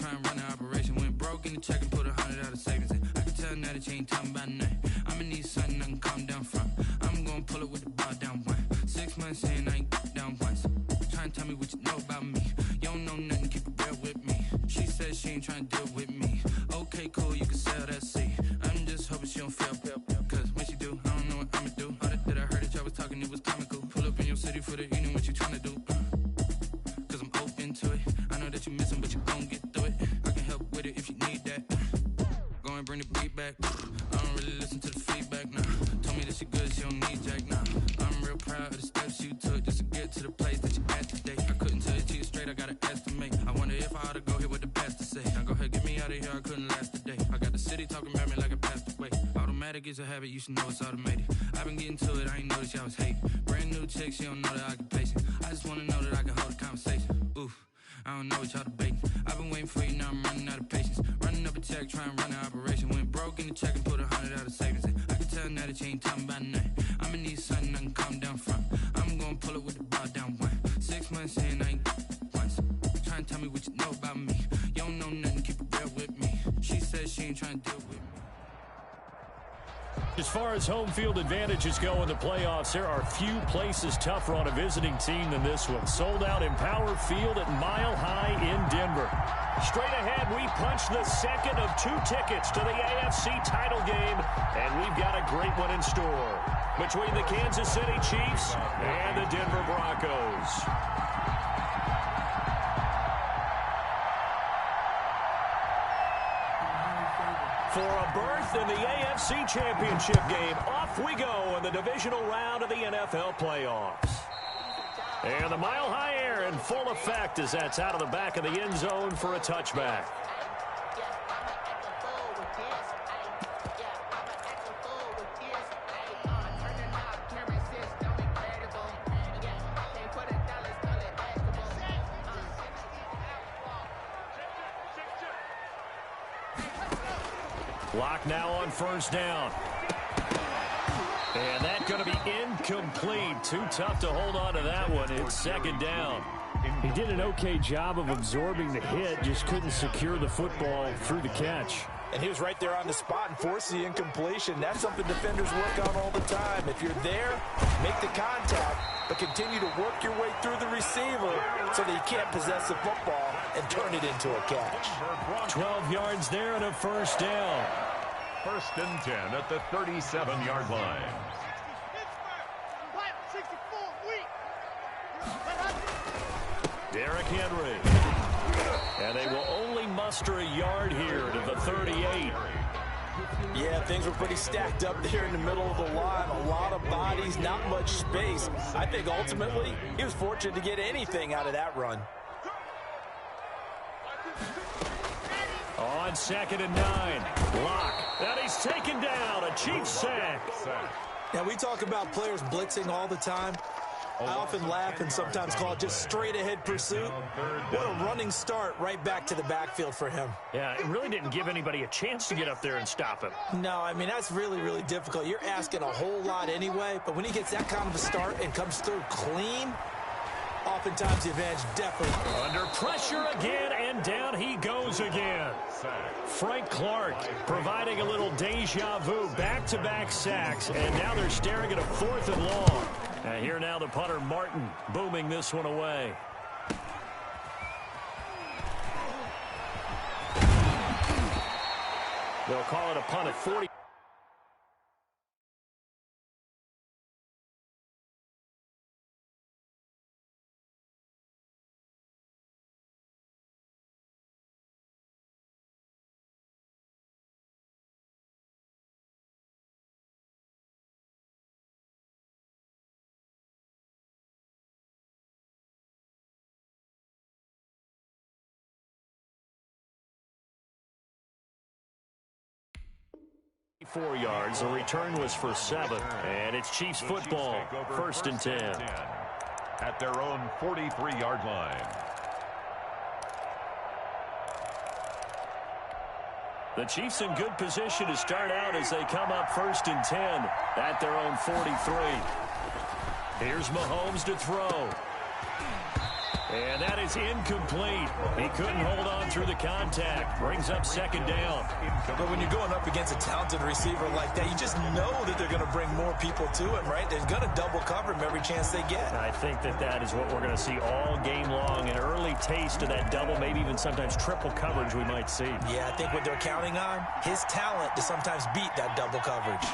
try and run the operation. Went broke in the check and put 100 out of savings in. I can tell now that you ain't talking about nothing. I'ma need something I can calm down from. I'm gonna pull it with the ball down one. 6 months in, I ain't down once. Try and tell me what you know about me. You don't know nothing, keep it real with me. She said she ain't trying to deal with me. Okay, cool, you can sell that seat. I'm just hoping she don't fail. Cause when she do, I don't know what I'ma do. All that I heard that y'all was talking, it was comical. Pull up in your city for the evening, what you trying to do? Cause I'm open to it. I know that you miss him, but you gon' get through it. I can help with it if you need that. Go and bring the beat back. I don't really listen to the feedback, nah. Told me that she good, she don't need Jack, nah. I'm real proud of the steps you took just to get to the place that you at today. I couldn't tell it to you straight, I gotta estimate. I wonder if I ought to go here with the best to say. Now go ahead, get me out of here, I couldn't last a day. I got the city talking about me like I passed away. Automatic is a habit, you should know it's automated. I've been getting to it, I ain't noticed y'all was hating. Brand new chick, she don't know the occupation. I just wanna know that I can hold a conversation. Oof, I don't know what y'all debating. I've been waiting for you, now I'm running out of patience. Running up a check, trying to run the operation. Went broke in the check and put 100 out of savings in. I can tell now that you ain't talking about nothing. I'ma need something I can calm down from. I'm gonna pull it with the ball down one. 6 months in, I ain't once. Try and tell me what you know about me. You don't know nothing, keep it real with me. She said she ain't trying to deal with me. As far as home field advantages go in the playoffs, there are few places tougher on a visiting team than this one. Sold out in Power Field at Mile High in Denver. Straight ahead, we punch the second of 2 tickets to the AFC title game, and we've got a great one in store between the Kansas City Chiefs and the Denver Broncos. For a berth in the AFC Championship game, off we go in the divisional round of the NFL playoffs. And the Mile High air in full effect as that's out of the back of the end zone for a touchback. Clock now on first down. And that's going to be incomplete. Too tough to hold on to that one. It's second down. He did an okay job of absorbing the hit, just couldn't secure the football through the catch. And he was right there on the spot and forced the incompletion. That's something defenders work on all the time. If you're there, make the contact, but continue to work your way through the receiver so that you can't possess the football and turn it into a catch. 12 yards there and a first down. First and 10 at the 37-yard line. Derrick Henry. And they will only muster a yard here to the 38. Yeah, things were pretty stacked up there in the middle of the line. A lot of bodies, not much space. I think ultimately he was fortunate to get anything out of that run. On 2nd and 9. Block. And he's taken down. A Chiefs sack. Now, we talk about players blitzing all the time. I often laugh and sometimes call it just straight-ahead pursuit. What a running start right back to the backfield for him. Yeah, it really didn't give anybody a chance to get up there and stop him. No, I mean, that's really, really difficult. You're asking a whole lot anyway, but when he gets that kind of a start and comes through clean, oftentimes the advantage definitely. Under pressure again, and down he goes again. Frank Clark providing a little deja vu, back-to-back sacks, and now they're staring at a 4th and long. And here now the punter Martin booming this one away. They'll call it a punt at 40. yards. The return was for 7. And it's Chiefs football. 1st and 10. At their own 43-yard line. The Chiefs in good position to start out as they come up 1st and 10 at their own 43. Here's Mahomes to throw. And that is incomplete. He couldn't hold on through the contact. Brings up second down. But when you're going up against a talented receiver like that, you just know that they're going to bring more people to him, right? They're going to double cover him every chance they get. I think that is what we're going to see all game long. An early taste of that double, maybe even sometimes triple coverage we might see. Yeah, I think what they're counting on, his talent to sometimes beat that double coverage.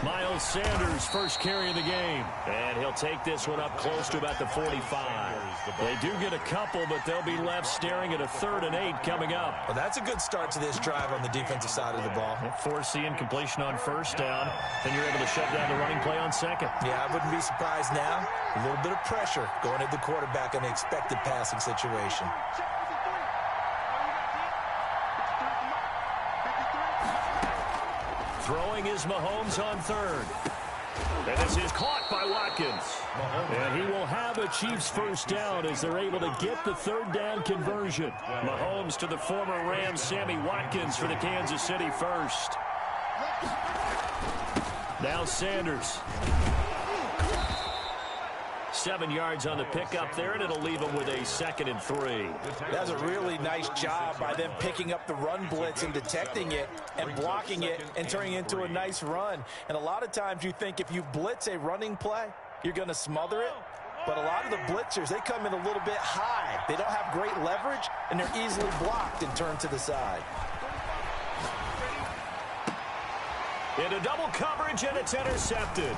Miles Sanders, first carry of the game. And he'll take this one up close to about the 45. They do get a couple, but they'll be left staring at a 3rd and 8 coming up. Well, that's a good start to this drive on the defensive side of the ball. Force the incompletion on first down. Then you're able to shut down the running play on second. Yeah, I wouldn't be surprised now. A little bit of pressure going at the quarterback in an expected passing situation. Throwing is Mahomes on 3rd. And this is caught by Watkins. And he will have a Chiefs first down as they're able to get the 3rd down conversion. Mahomes to the former Rams, Sammy Watkins for the Kansas City first. Now Sanders. 7 yards on the pickup there, and it'll leave him with a 2nd and 3. That's a really nice job by them picking up the run blitz and detecting it and blocking it and turning it into a nice run. And a lot of times you think if you blitz a running play, you're going to smother it. But a lot of the blitzers, they come in a little bit high. They don't have great leverage, and they're easily blocked and turned to the side. Into double coverage, and it's intercepted.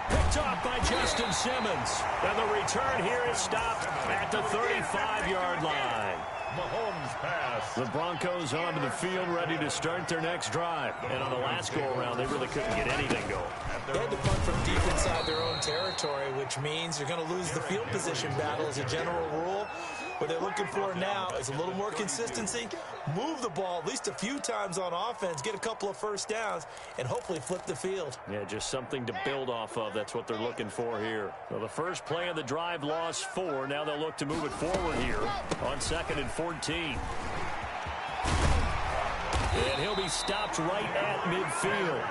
Picked off by Justin Simmons. And the return here is stopped at the 35-yard line. Mahomes pass. The Broncos onto the field ready to start their next drive. And on the last go-around, they really couldn't get anything going. They had to punt from deep inside their own territory, which means you're going to lose the field position battle as a general rule. What they're looking for now is a little more consistency, move the ball at least a few times on offense, get a couple of first downs, and hopefully flip the field. Yeah, just something to build off of. That's what they're looking for here. Well, the first play of the drive lost 4. Now they'll look to move it forward here on 2nd and 14. And he'll be stopped right at midfield.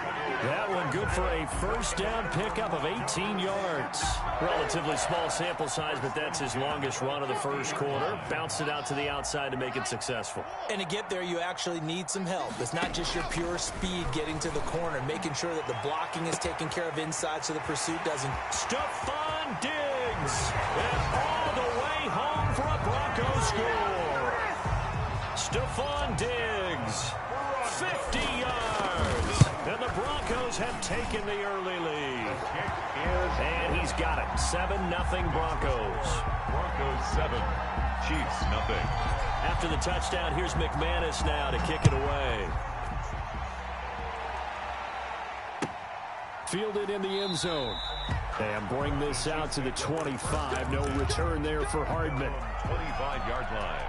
That one good for a first down pickup of 18 yards. Relatively small sample size, but that's his longest run of the first quarter. Bounced it out to the outside to make it successful. And to get there, you actually need some help. It's not just your pure speed getting to the corner, making sure that the blocking is taken care of inside so the pursuit doesn't. Stephon Diggs, and all the way home for a Broncos score. Stephon Diggs, 50 yards. And the Broncos have taken the early lead. And he's got it. 7-0 Broncos. Broncos 7, Chiefs nothing. After the touchdown, here's McManus now to kick it away. Fielded in the end zone. And bring this out to the 25. No return there for Hardman. 25-yard line.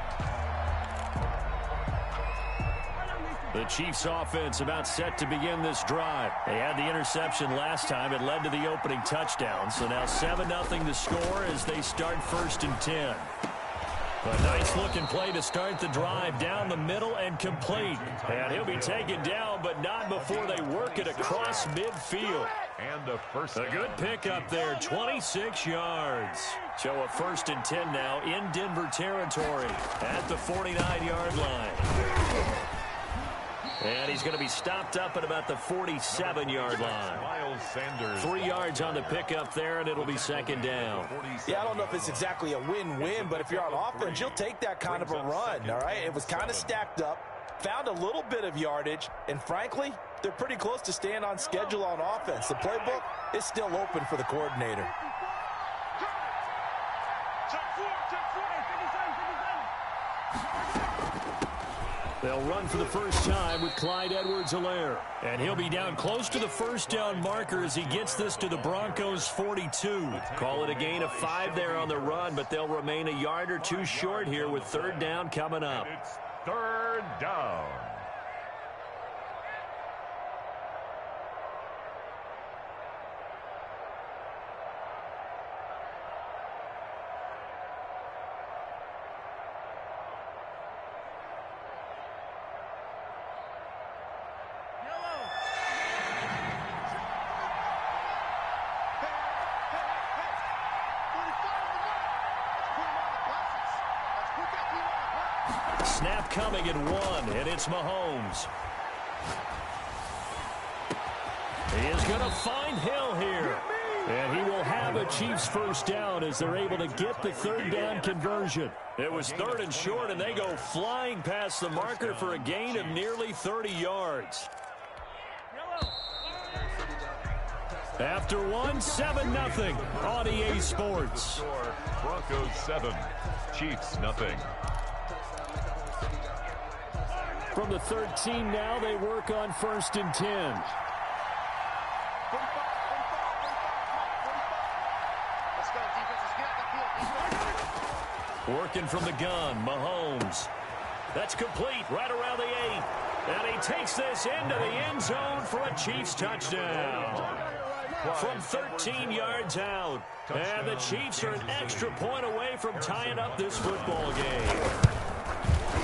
The Chiefs offense about set to begin this drive. They had the interception last time. It led to the opening touchdown. So now 7-0 the score as they start 1st and 10. A nice-looking play to start the drive down the middle and complete. And he'll be taken down, but not before they work it across midfield. And the first A good pickup there, 26 yards. So a 1st and 10 now in Denver territory at the 49-yard line. And he's going to be stopped up at about the 47-yard line. Miles Sanders. 3 yards on the pickup there, and it'll be 2nd down. Yeah, I don't know if it's exactly a win-win, but if you're on offense, you'll take that kind of a run, all right? It was kind of stacked up, found a little bit of yardage, and frankly, they're pretty close to staying on schedule on offense. The playbook is still open for the coordinator. They'll run for the first time with Clyde Edwards-Helaire. And he'll be down close to the first down marker as he gets this to the Broncos' 42. Call it a gain of 5 there on the run, but they'll remain a yard or two short here with 3rd down coming up. It's 3rd down. Snap coming at 1, and it's Mahomes. He is going to find Hill here. And he will have a Chiefs first down as they're able to get the third down conversion. It was 3rd and short, and they go flying past the marker for a gain of nearly 30 yards. After 1, 7-0 on EA Sports. Broncos 7, Chiefs nothing. From the 13 now, they work on 1st and 10. Working from the gun, Mahomes. That's complete right around the 8. And he takes this into the end zone for a Chiefs touchdown. From 13 yards out. And the Chiefs are an extra point away from tying up this football game.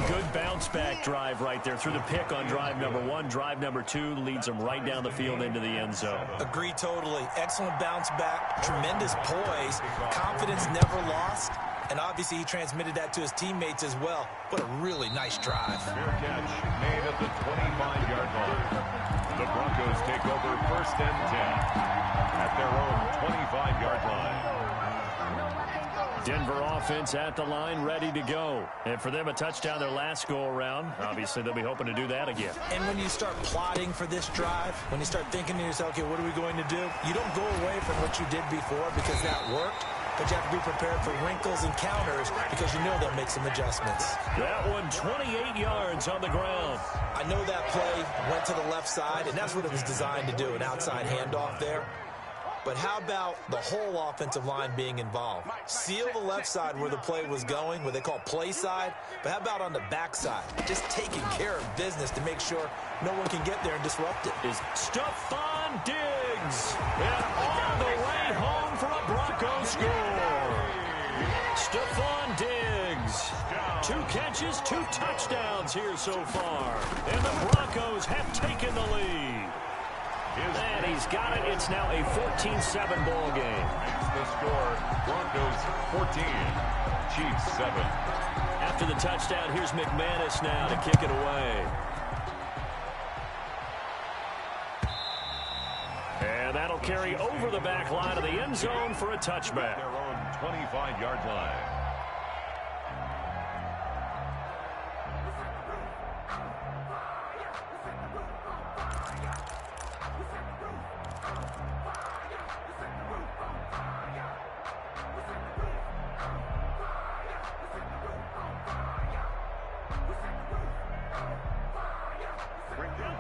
Good bounce-back drive right there through the pick on drive number 1. Drive number 2 leads them right down the field into the end zone. Agree totally. Excellent bounce-back, tremendous poise, confidence never lost, and obviously he transmitted that to his teammates as well. What a really nice drive. Fair catch made at the 25-yard line. The Broncos take over 1st and 10 at their own 25-yard line. Denver offense at the line, ready to go. And for them, a touchdown their last go-around. Obviously, they'll be hoping to do that again. And when you start plotting for this drive, when you start thinking to yourself, okay, what are we going to do? You don't go away from what you did before because that worked, but you have to be prepared for wrinkles and counters because you know they'll make some adjustments. That one, 28 yards on the ground. I know that play went to the left side, and that's what it was designed to do, an outside handoff there. But how about the whole offensive line being involved? Seal the left side where the play was going, what they call play side. But how about on the back side? Just taking care of business to make sure no one can get there and disrupt it. Is Stephon Diggs. And all the way home for a Broncos score. Stephon Diggs. 2 catches, 2 touchdowns here so far. And the Broncos have taken the lead. And he's got it. It's now a 14-7 ball game. Makes the score Broncos 14, Chiefs 7. After the touchdown, here's McManus now to kick it away. And that'll carry over the back line of the end zone for a touchback. Their own 25-yard line.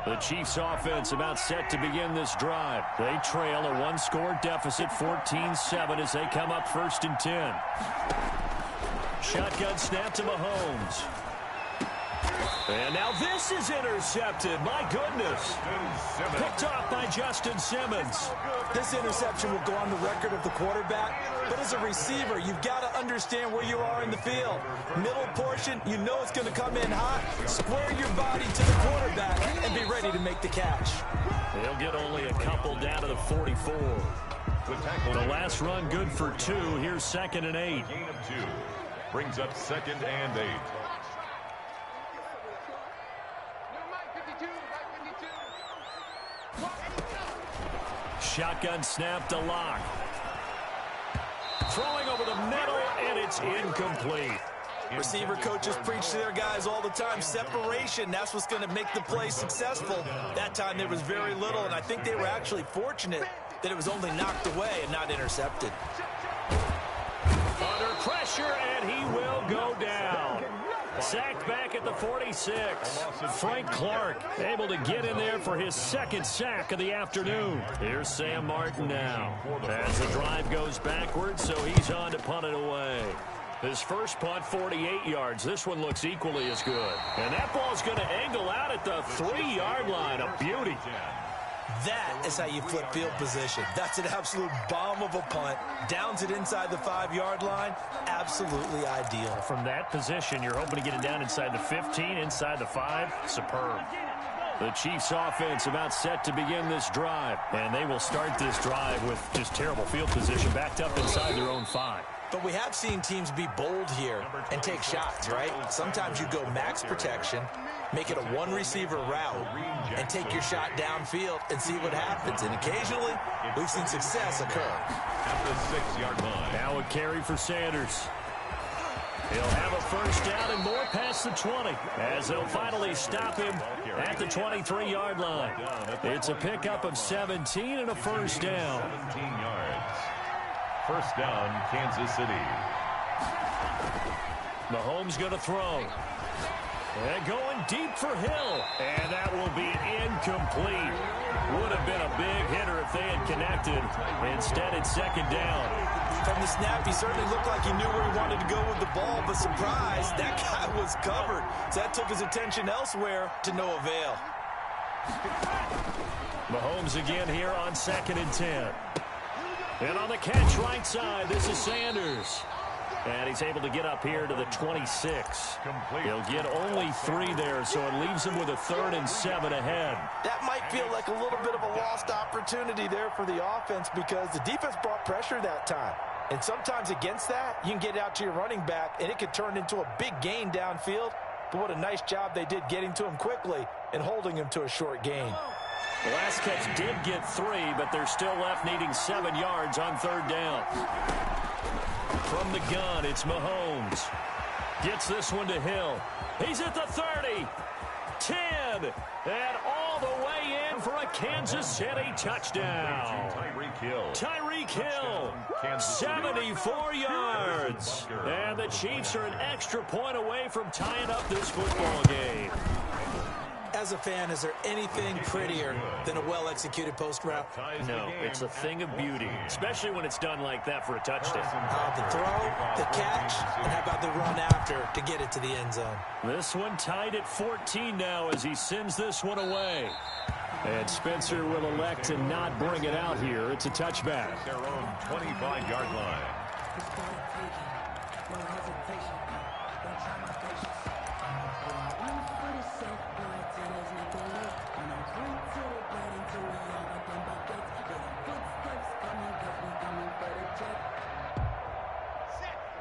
The Chiefs offense about set to begin this drive. They trail a 1-score deficit, 14-7 as they come up 1st and 10. Shotgun snap to Mahomes. And now this is intercepted. My goodness. Picked off by Justin Simmons. This interception will go on the record of the quarterback, but as a receiver, you've got to understand where you are in the field. Middle portion, you know it's going to come in hot. Square your body to the quarterback and be ready to make the catch. They'll get only a couple down to the 44. The last run good for 2. Here's 2nd and 8. Gain of 2 brings up 2nd and 8. Shotgun snap to Lock. Throwing over the middle, and it's incomplete. Receiver coaches preach to their guys all the time. Separation, that's what's going to make the play successful. That time there was very little, and I think they were actually fortunate that it was only knocked away and not intercepted. Under pressure, and he will go down. Sacked back at the 46. Frank Clark able to get in there for his 2nd sack of the afternoon. Here's Sam Martin now. As the drive goes backwards, so he's on to punt it away. His first punt, 48 yards. This one looks equally as good. And that ball's going to angle out at the 3-yard line. A beauty. That is how you flip field position. That's an absolute bomb of a punt. Downs it inside the 5-yard line. Absolutely ideal. From that position, you're hoping to get it down inside the 15, inside the 5. Superb. The Chiefs offense about set to begin this drive. And they will start this drive with just terrible field position backed up inside their own 5. But we have seen teams be bold here and take shots, right? Sometimes you go max protection, make it a one-receiver route, and take your shot downfield and see what happens. And occasionally, we've seen success occur. At the 6-yard line. Now a carry for Sanders. He'll have a first down and more past the 20 as they'll finally stop him at the 23-yard line. It's a pickup of 17 and a first down. 17 yards. First down, Kansas City. Mahomes going to throw. And going deep for Hill. And that will be incomplete. Would have been a big hitter if they had connected. Instead, it's second down. From the snap, he certainly looked like he knew where he wanted to go with the ball, but surprise, that guy was covered. So that took his attention elsewhere to no avail. Mahomes again here on 2nd and 10. And on the catch right side, this is Sanders. And he's able to get up here to the 26. Complete. He'll get only 3 there, so it leaves him with a 3rd and 7 ahead. That might feel like a little bit of a lost opportunity there for the offense because the defense brought pressure that time. And sometimes against that, you can get out to your running back, and it could turn into a big gain downfield. But what a nice job they did getting to him quickly and holding him to a short gain. The last catch did get 3, but they're still left needing 7 yards on 3rd down. From the gun, it's Mahomes. Gets this one to Hill. He's at the 30, 10, and all the way in for a Kansas City touchdown. Tyreek Hill, 74 yards. And the Chiefs are an extra point away from tying up this football game. As a fan, is there anything prettier than a well-executed post route? No, it's a thing of beauty, especially when it's done like that for a touchdown. The throw, the catch, and how about the run after to get it to the end zone? This one tied at 14 now as he sends this one away. And Spencer will elect to not bring it out here. It's a touchback. Their own 25-yard line.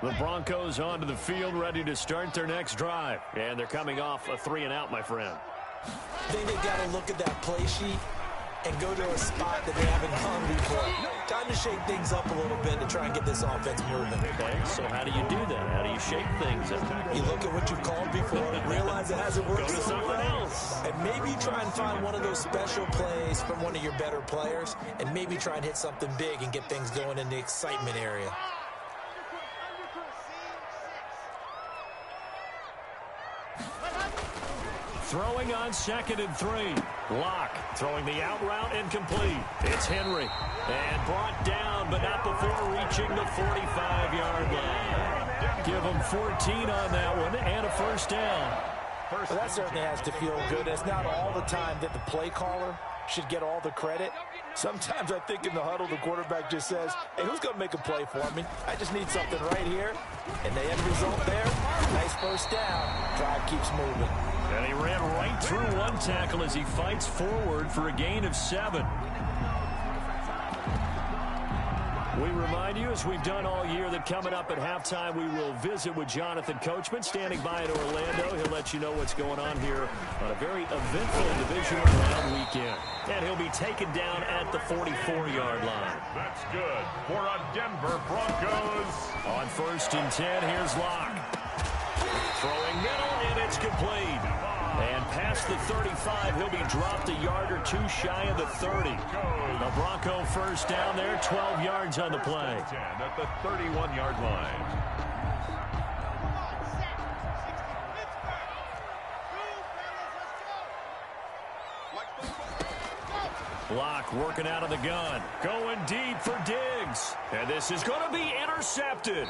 The Broncos onto the field, ready to start their next drive. And they're coming off a 3-and-out, my friend. I think they got to look at that play sheet and go to a spot that they haven't gone before. Time to shake things up a little bit to try and get this offense moving. Okay, so how do you do that? How do you shake things up? You look at what you've called before, realize it hasn't worked Go to so something well, else. and maybe try and find one of those special plays from one of your better players, and maybe try and hit something big and get things going in the excitement area. Throwing on 2nd and 3. Locke throwing the out route incomplete. It's Henry. And brought down, but not before reaching the 45-yard line. Give him 14 on that one and a first down. Well, that certainly has to feel good. It's not all the time that the play caller should get all the credit. Sometimes I think in the huddle, the quarterback just says, hey, who's going to make a play for me? I just need something right here. And the end result there, nice first down. Drive keeps moving. And he ran right through one tackle as he fights forward for a gain of 7. We remind you, as we've done all year, that coming up at halftime, we will visit with Jonathan Coachman standing by in Orlando. He'll let you know what's going on here on a very eventful divisional round weekend. And he'll be taken down at the 44-yard line. That's good for a Denver Broncos. On 1st and 10, here's Locke. Throwing middle, and it's complete. And past the 35, he'll be dropped a yard or 2 shy of the 30. The Bronco first down there, 12 yards on the play. At the 31-yard line. Locke working out of the gun. Going deep for Diggs. And this is going to be intercepted.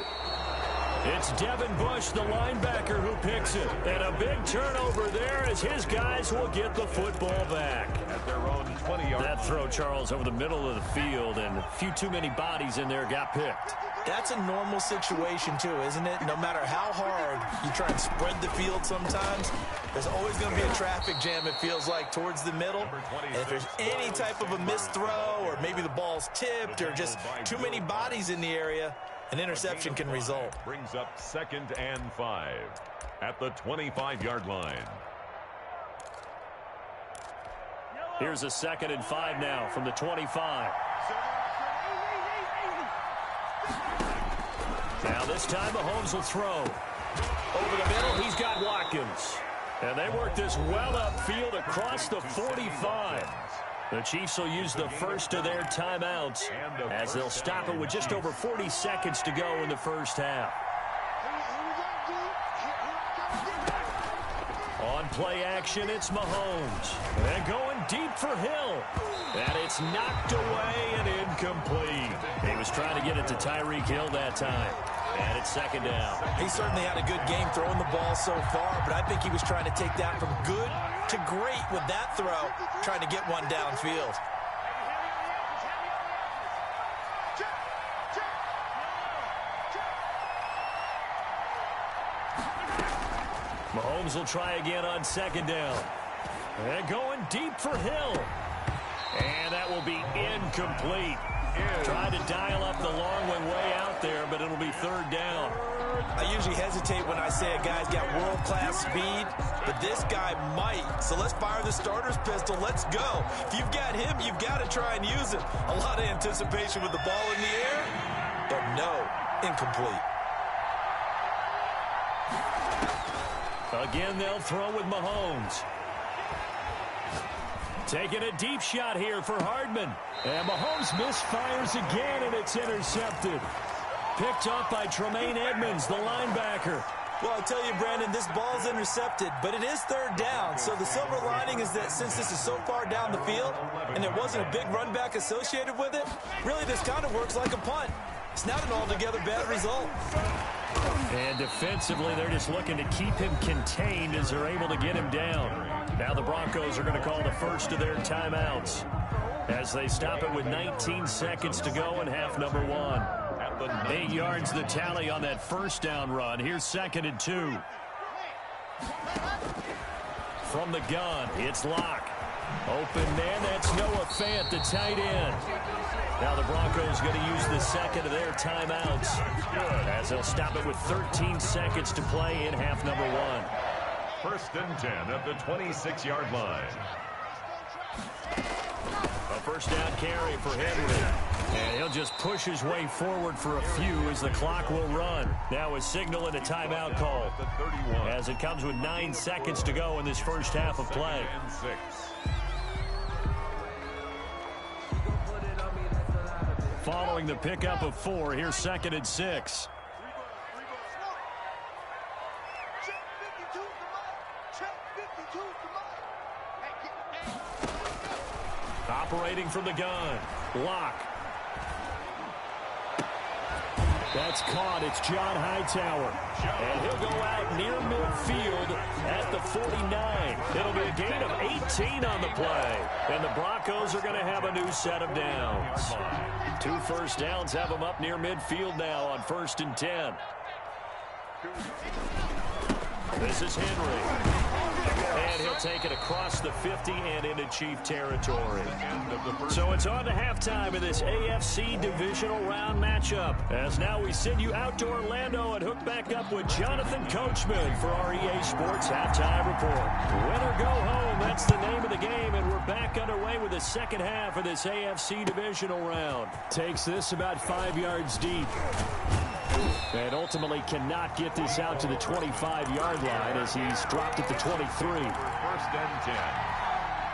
It's Devin Bush, the linebacker, who picks it. And a big turnover there as his guys will get the football back. At their own 20-yard. That throw, Charles, over the middle of the field, and a few too many bodies in there got picked. That's a normal situation, too, isn't it? No matter how hard you try and spread the field sometimes, there's always going to be a traffic jam, it feels like, towards the middle. And if there's any type of a missed throw or maybe the ball's tipped or just too many bodies in the area, an interception can result. Brings up 2nd and 5 at the 25-yard line. Here's a 2nd and 5 now from the 25. Now this time Mahomes will throw. Over the middle, he's got Watkins. And they work this well upfield across the 45. The Chiefs will use the first of their timeouts as they'll stop it with just over 40 seconds to go in the first half. On play action, it's Mahomes. And going deep for Hill. And it's knocked away and incomplete. He was trying to get it to Tyreek Hill that time. And it's 2nd down. He certainly had a good game throwing the ball so far, but I think he was trying to take that from good to great with that throw, trying to get one downfield. Mahomes will try again on 2nd down. And going deep for Hill. And that will be incomplete. Trying to dial up the long one way out there, but it'll be 3rd down. I usually hesitate when I say a guy's got world-class speed, but this guy might. So let's fire the starter's pistol. Let's go. If you've got him, you've got to try and use him. A lot of anticipation with the ball in the air, but no, incomplete. Again, they'll throw with Mahomes. Taking a deep shot here for Hardman. And Mahomes misfires again, and it's intercepted. Picked up by Tremaine Edmonds, the linebacker. Well, I tell you, Brandon, this ball's intercepted, but it is 3rd down. So the silver lining is that since this is so far down the field and there wasn't a big run back associated with it, really this kind of works like a punt. It's not an altogether bad result. And defensively, they're just looking to keep him contained as they're able to get him down. Now the Broncos are going to call the first of their timeouts as they stop it with 19 seconds to go in half number 1. 8 yards the tally on that 1st down run. Here's 2nd and 2. From the gun, it's Locke. Open man, that's Noah Fant, the tight end. Now the Broncos going to use the 2nd of their timeouts as they'll stop it with 13 seconds to play in half number 1. 1st and 10 at the 26-yard line. A 1st down carry for Henry. And he'll just push his way forward for a few as the clock will run. Now a signal and a timeout call as it comes with 9 seconds to go in this first half of play. Following the pickup of 4, here's 2nd and 6. Operating from the gun, Locke. That's caught. It's John Hightower. And he'll go out near midfield at the 49. It'll be a gain of 18 on the play. And the Broncos are going to have a new set of downs. 2 1st downs have them up near midfield now on 1st and 10. This is Henry. And he'll take it across the 50 and into Chief territory. So it's on to halftime of this AFC divisional round matchup. As now we send you out to Orlando and hook back up with Jonathan Coachman for our EA Sports Halftime Report. Win or go home, that's the name of the game, and we're back underway with the second half of this AFC divisional round. Takes this about 5 yards deep. And ultimately cannot get this out to the 25-yard line as he's dropped at the 23. 1st and 10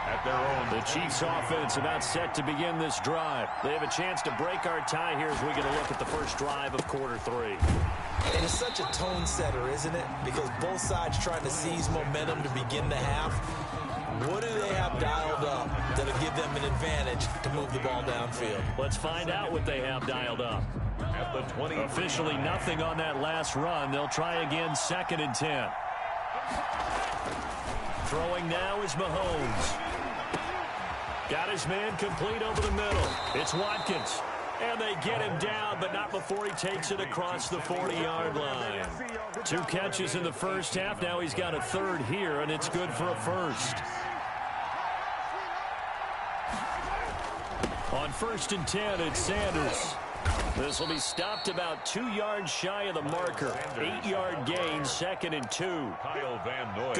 at their own. The Chiefs offense about set to begin this drive. They have a chance to break our tie here as we get a look at the first drive of quarter 3. It is such a tone setter, isn't it? Because both sides trying to seize momentum to begin the half. What do they have dialed up that'll give them an advantage to move the ball downfield? Let's find out what they have dialed up. At the 20. Officially nothing on that last run. They'll try again 2nd and 10. Throwing now is Mahomes. Got his man complete over the middle. It's Watkins. And they get him down, but not before he takes it across the 40-yard line. 2 catches in the first half. Now he's got a 3rd here, and it's good for a 1st. On 1st and 10, it's Sanders. This will be stopped about 2 yards shy of the marker. 8-yard gain, 2nd and 2.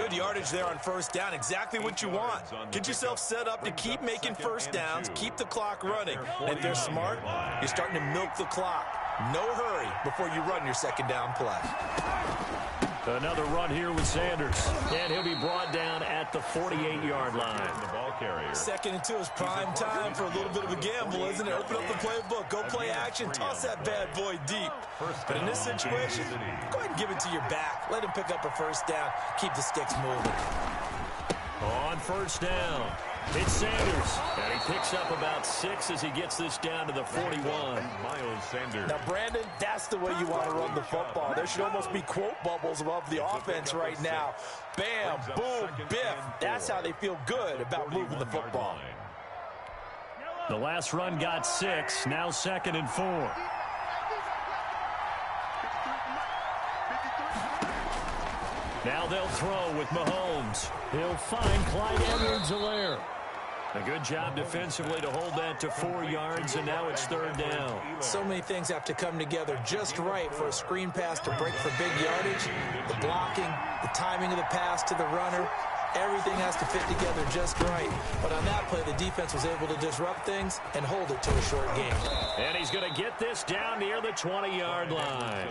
Good yardage there on first down. Exactly what you want. Get yourself set up to keep making first downs, keep the clock running. And if they're smart, you're starting to milk the clock. No hurry before you run your second down play. Another run here with Sanders. And he'll be brought down at the 48-yard line. The ball carrier. 2nd and 2 is prime time for a little bit of a gamble, isn't it? Open up the playbook. Go play action. Toss that bad boy deep. But in this situation, go ahead and give it to your back. Let him pick up a first down. Keep the sticks moving. On first down, it's Sanders. And he picks up about 6 as he gets this down to the 41. Miles Sanders. Now, Brandon, that's the way you want to run the football. There should almost be quote bubbles above the offense right now. Bam, boom, biff. That's how they feel good about moving the football. The last run got 6. Now 2nd and 4. Now they'll throw with Mahomes. He'll find Clyde Edwards-Helaire. A good job defensively to hold that to 4 yards, and now it's 3rd down. So many things have to come together just right for a screen pass to break for big yardage. The blocking, the timing of the pass to the runner, everything has to fit together just right. But on that play, the defense was able to disrupt things and hold it to a short game. And he's going to get this down near the 20-yard line.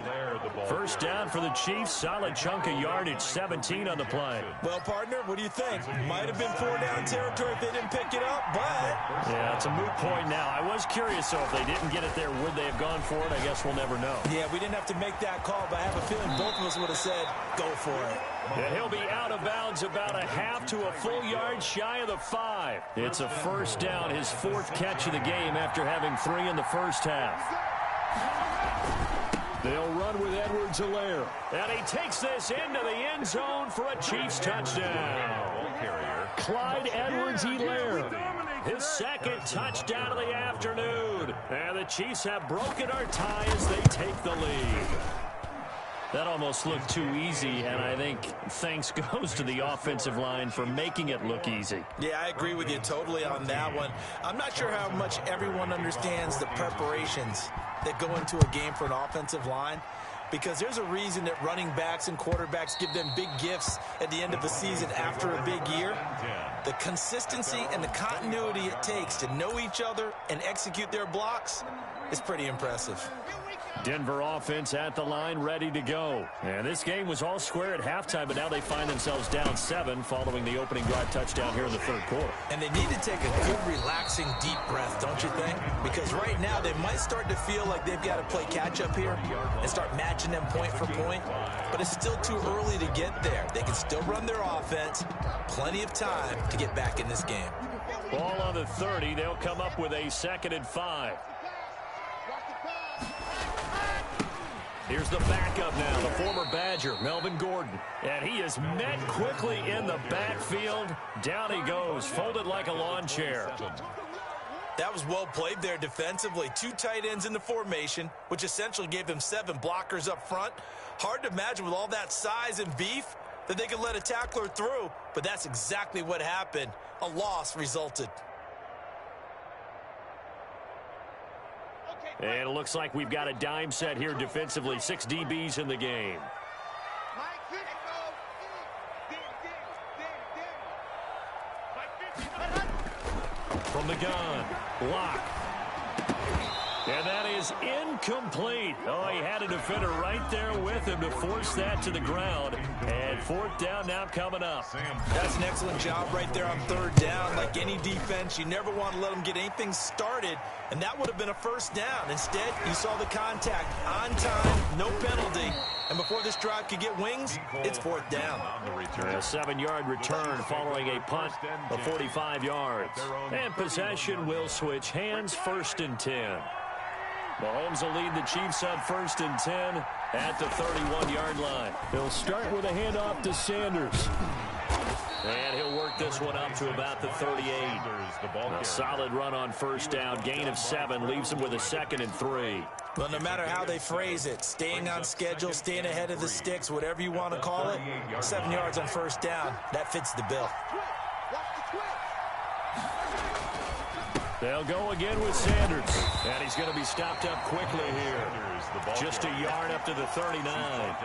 First down for the Chiefs. Solid chunk of yardage, 17 on the play. Well, partner, what do you think? Might have been 4-down territory if they didn't pick it up, but... Yeah, it's a moot point now. I was curious, though, if they didn't get it there, would they have gone for it? I guess we'll never know. Yeah, we didn't have to make that call, but I have a feeling both of us would have said, go for it. And he'll be out of bounds about a half to a full yard shy of the 5. It's a first down, his 4th catch of the game after having 3 in the first half. They'll run with Edwards-Helaire. And he takes this into the end zone for a Chiefs touchdown. Clyde Edwards-Helaire. His 2nd touchdown of the afternoon. And the Chiefs have broken our tie as they take the lead. That almost looked too easy, and I think thanks goes to the offensive line for making it look easy. Yeah, I agree with you totally on that one. I'm not sure how much everyone understands the preparations that go into a game for an offensive line, because there's a reason that running backs and quarterbacks give them big gifts at the end of the season after a big year. The consistency and the continuity it takes to know each other and execute their blocks is pretty impressive. Denver offense at the line, ready to go. And this game was all square at halftime, but now they find themselves down 7 following the opening drive touchdown here in the 3rd quarter. And they need to take a good, relaxing, deep breath, don't you think? Because right now they might start to feel like they've got to play catch-up here and start matching them point for point. But it's still too early to get there. They can still run their offense. Plenty of time to get back in this game. Ball on the 30. They'll come up with a 2nd and 5. Here's the backup now, the former Badger, Melvin Gordon. And he is met quickly in the backfield. Down he goes, folded like a lawn chair. That was well played there defensively. 2 tight ends in the formation, which essentially gave them 7 blockers up front. Hard to imagine with all that size and beef that they could let a tackler through, but that's exactly what happened. A loss resulted. And it looks like we've got a dime set here defensively. 6 DBs in the game. From the gun, block. And that is incomplete. Oh, he had a defender right there with him to force that to the ground. And 4th down now coming up. That's an excellent job right there on 3rd down. Like any defense, you never want to let them get anything started, and that would have been a first down. Instead, you saw the contact on time, no penalty. And before this drive could get wings, it's 4th down. A 7-yard return following a punt of 45 yards. And possession will switch hands, 1st and 10. Mahomes will lead the Chiefs on 1st and 10 at the 31-yard line. He'll start with a handoff to Sanders. And he'll work this one up to about the 38. A solid run on 1st down. Gain of 7 leaves him with a 2nd and 3. Well, no matter how they phrase it, staying on schedule, staying ahead of the sticks, whatever you want to call it, 7 yards on 1st down, that fits the bill. They'll go again with Sanders. And he's going to be stopped up quickly here. Just a yard up to the 39.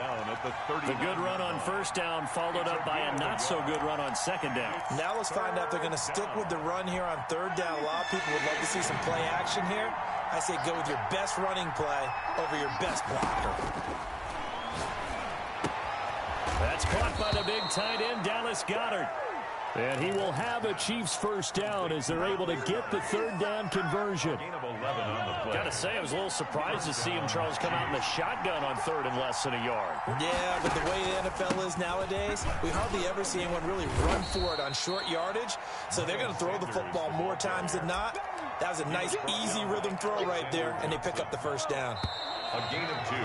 The good run on first down followed up by a not-so-good run on second down. Now let's find out if they're going to stick with the run here on third down. A lot of people would love to see some play action here. I say go with your best running play over your best blocker. That's caught by the big tight end, Dallas Goedert. And he will have a Chiefs first down as they're able to get the third down conversion. Got to say, I was a little surprised to see him, Charles, come out in the shotgun on third and less than a yard. Yeah, but the way the NFL is nowadays, we hardly ever see anyone really run for it on short yardage. So they're going to throw the football more times than not. That was a nice, easy rhythm throw right there, and they pick up the first down. A gain of 2.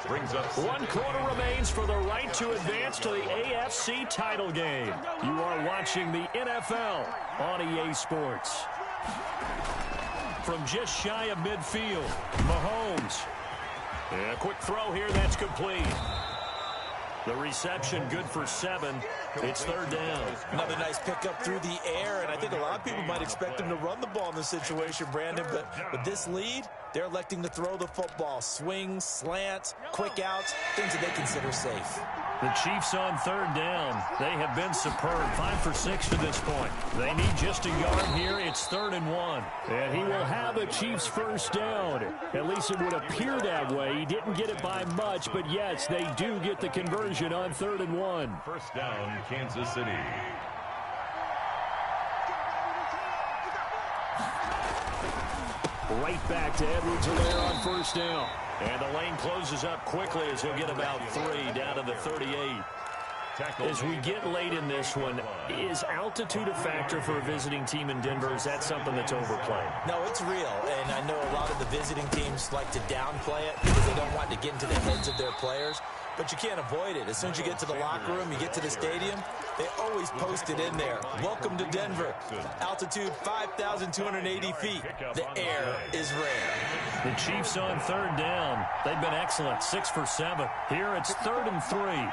Brings up 1 quarter remains for the right to advance to the AFC title game. You are watching the NFL on EA Sports. From just shy of midfield, Mahomes. And a quick throw here, that's complete. The reception good for 7. It's third down. Another nice pickup through the air, and I think a lot of people might expect him to run the ball in this situation, Brandon, but with this lead, they're electing to throw the football. Swings, slants, quick outs, things that they consider safe. The Chiefs on third down. They have been superb. 5 for 6 to this point. They need just a yard here. It's 3rd and 1. And he will have a Chiefs first down. At least it would appear that way. He didn't get it by much, but yes, they do get the conversion on 3rd and 1. First down, Kansas City. Right back to Edwards-Helaire on first down. And the lane closes up quickly as he'll get about 3 down to the 38. As we get late in this one, is altitude a factor for a visiting team in Denver? Is that something that's overplayed? No, it's real, and I know a lot of the visiting teams like to downplay it because they don't want to get into the heads of their players, but you can't avoid it. As soon as you get to the locker room, you get to the stadium, they always post it in there. Welcome to Denver. Altitude 5,280 feet. The air is rare. The Chiefs on third down. They've been excellent, 6 for 7. Here it's 3rd and 3.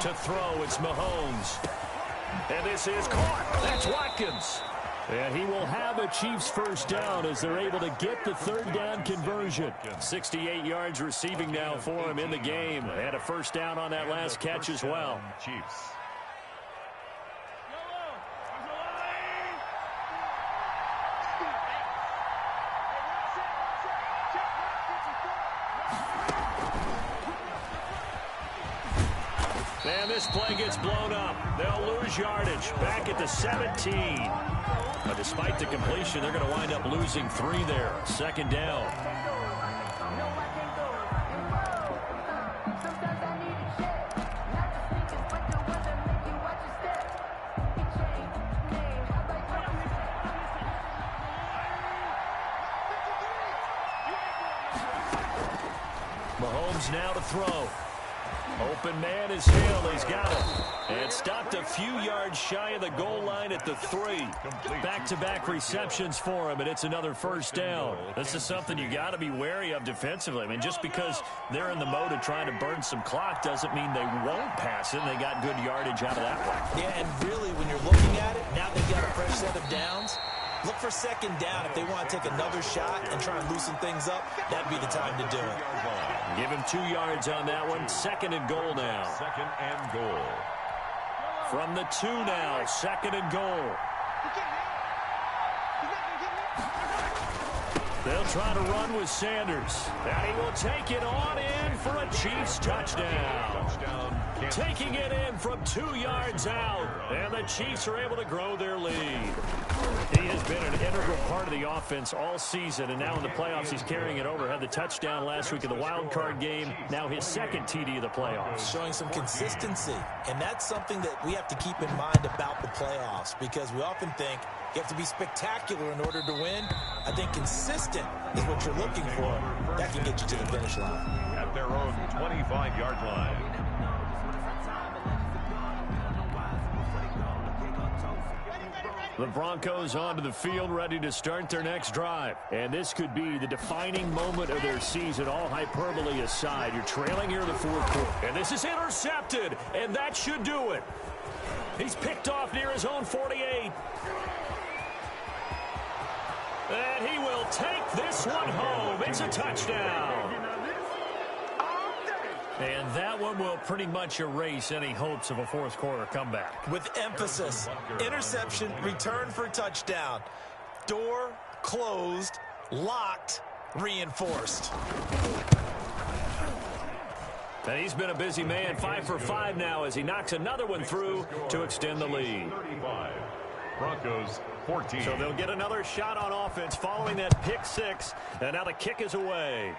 To throw, it's Mahomes. And this is caught. That's Watkins. And he will have a Chiefs first down as they're able to get the third down conversion. 68 yards receiving now for him in the game. And a first down on that last catch as well. Chiefs. And this play gets blown up. They'll lose yardage. Back at the 17. But despite the completion, they're going to wind up losing 3 there. 2nd down. Mahomes now to throw. Open man is Hill. He's got it. And stopped a few yards shy of the goal line at the 3. Back-to-back receptions for him, and it's another first down. This is something you got to be wary of defensively. I mean, just because they're in the mode of trying to burn some clock doesn't mean they won't pass it. They got good yardage out of that one. Yeah, and really, when you're looking at it, now they've got a fresh set of downs. Look for 2nd down. If they want to take another shot and try and loosen things up, that'd be the time to do it. Give him 2 yards on that one. 2nd and goal now. 2nd and goal. From the 2 now. 2nd and goal. They'll try to run with Sanders. And he will take it on in for a Chiefs touchdown. Taking it in from 2 yards out. And the Chiefs are able to grow their lead. He has been an integral part of the offense all season, and now in the playoffs he's carrying it over. Had the touchdown last week in the wild card game. Now his 2nd TD of the playoffs. Showing some consistency, and that's something that we have to keep in mind about the playoffs, because we often think you have to be spectacular in order to win. I think consistent is what you're looking for. That can get you to the finish line. At their own 25-yard line. The Broncos onto the field, ready to start their next drive. And this could be the defining moment of their season, all hyperbole aside. You're trailing here in the fourth quarter. And this is intercepted, and that should do it. He's picked off near his own 48. And he will take this one home. It's a touchdown. And that one will pretty much erase any hopes of a fourth quarter comeback. With emphasis, interception, return for touchdown. Door closed, locked, reinforced. And he's been a busy man, 5 for 5 now as he knocks another one through to extend the lead. 35. Broncos 14. So they'll get another shot on offense following that pick six. And now the kick is away.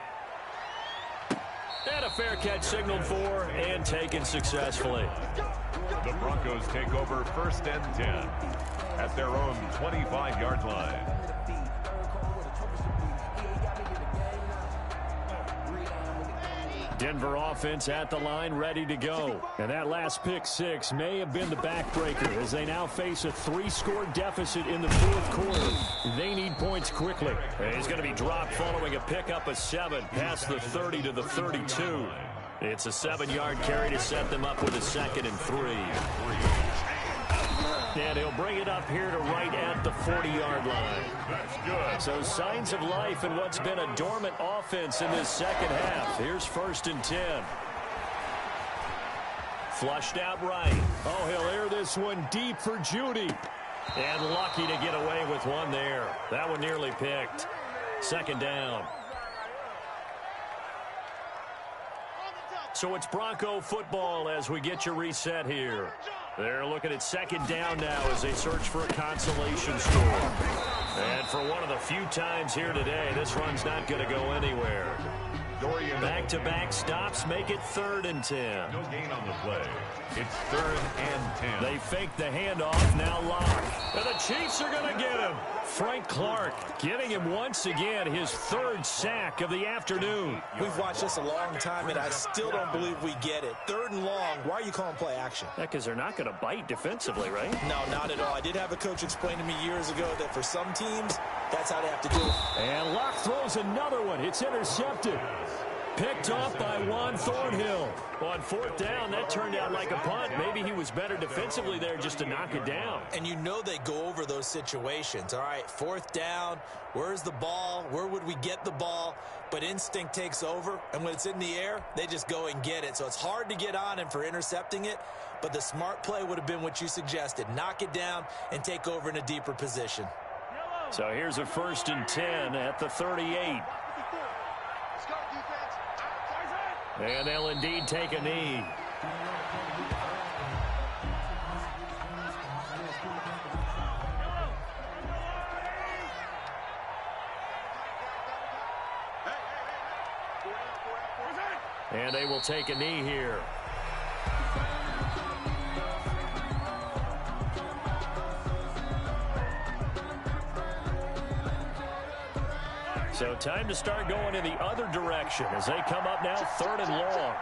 And a fair catch signaled for and taken successfully. The Broncos take over 1st and 10 at their own 25-yard line. Denver offense at the line, ready to go. And that last pick six may have been the backbreaker as they now face a 3-score deficit in the fourth quarter. They need points quickly. And he's going to be dropped following a pickup of 7 past the 30 to the 32. It's a 7-yard carry to set them up with a 2nd and 3. And he'll bring it up here to right at the 40-yard line. That's good. So signs of life in what's been a dormant offense in this second half. Here's 1st and 10. Flushed out right. Oh, he'll air this one deep for Judy. And lucky to get away with one there. That one nearly picked. 2nd down. So it's Bronco football as we get you reset here. They're looking at 2nd down now as they search for a consolation score. And for one of the few times here today, this run's not going to go anywhere. Back-to-back stops make it 3rd and 10. No gain on the play. It's 3rd and 10. They fake the handoff, now lock. And the Chiefs are going to get him. Frank Clark getting him once again his 3rd sack of the afternoon. We've watched this a long time, and I still don't believe we get it. 3rd and long, why are you calling play action? Yeah, because they're not going to bite defensively, right? No, not at all. I did have a coach explain to me years ago that for some teams, that's how they have to do it. And Locke throws another one. It's intercepted. Picked off by Juan Thornhill. On 4th down, that turned out like a punt. Maybe he was better defensively there just to knock it down. And you know they go over those situations. All right, 4th down, where's the ball? Where would we get the ball? But instinct takes over, and when it's in the air, they just go and get it. So it's hard to get on him for intercepting it, but the smart play would have been what you suggested. Knock it down and take over in a deeper position. So here's a 1st and 10 at the 38. And they'll indeed take a knee. And they will take a knee here. So time to start going in the other direction as they come up now 3rd and long.